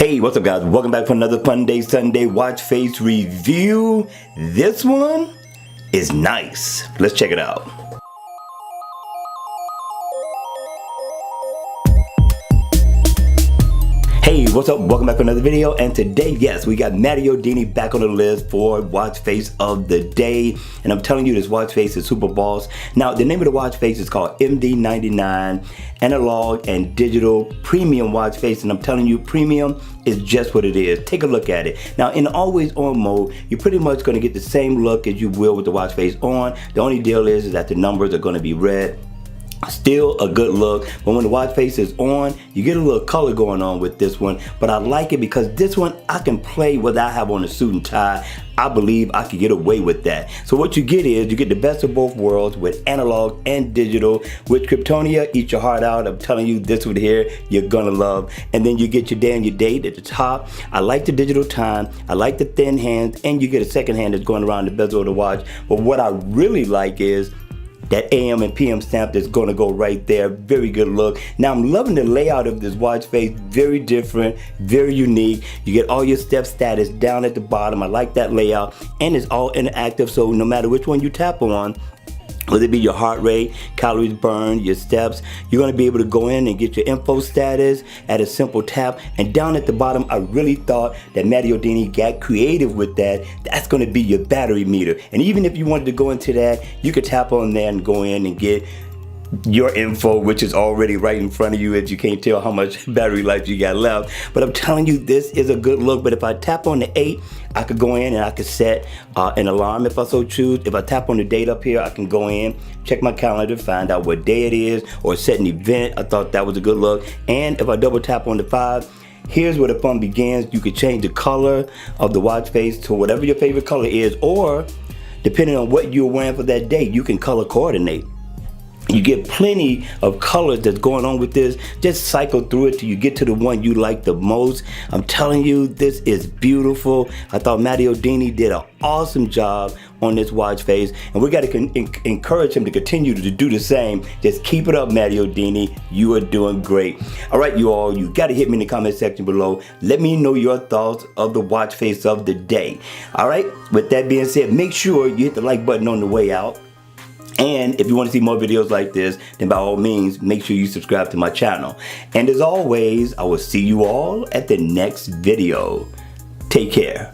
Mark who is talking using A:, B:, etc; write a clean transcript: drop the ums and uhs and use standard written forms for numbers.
A: Hey, what's up guys? Welcome back for another Funday Sunday watch face review. This one is nice. Let's check it out. Hey, what's up? Welcome back for another video, and today, yes, we got Mario Dini back on the list for watch face of the day, and I'm telling you, this watch face is super boss. Now, the name of the watch face is called MD99 Analog and Digital Premium Watch Face, and I'm telling you, premium is just what it is. Take a look at it. Now, in always on mode, you're pretty much going to get the same look as you will with the watch face on. The only deal is that the numbers are going to be red. Still a good look, but when the watch face is on, you get a little color going on with this one. But I like it because this one I can play without having on a suit and tie. I believe I could get away with that. So what you get is you get the best of both worlds with analog and digital. With Kryptonia, eat your heart out. I'm telling you, this one here you're gonna love. And then you get your day and your date at the top. I like the digital time. I like the thin hands, and you get a second hand that's going around the bezel of the watch. But what I really like is that AM and PM stamp that's gonna go right there. Very good look. Now I'm loving the layout of this watch face. Very different, very unique. You get all your step status down at the bottom. I like that layout, and it's all interactive, so no matter which one you tap on, whether it be your heart rate, calories burned, your steps, you're gonna be able to go in and get your info status at a simple tap. And down at the bottom, I really thought that Mario Dini got creative with that. That's gonna be your battery meter. And even if you wanted to go into that, you could tap on there and go in and get your info, which is already right in front of you, as you can't tell how much battery life you got left. But I'm telling you, this is a good look. But if I tap on the 8, I could go in and I could set an alarm if I so choose. If I tap on the date up here, I can go in, check my calendar, find out what day it is, or set an event. I thought that was a good look. And if I double tap on the 5, here's where the fun begins. You could change the color of the watch face to whatever your favorite color is, or depending on what you're wearing for that day, you can color coordinate. You get plenty of colors that's going on with this. Just cycle through it till you get to the one you like the most. I'm telling you, this is beautiful. I thought Mario Dini did an awesome job on this watch face, and we got to encourage him to continue to do the same. Just keep it up, Mario Dini. You are doing great. All right, you all, you got to hit me in the comment section below. Let me know your thoughts of the watch face of the day. All right, with that being said, make sure you hit the like button on the way out. And if you want to see more videos like this, then by all means, make sure you subscribe to my channel. And as always, I will see you all at the next video. Take care.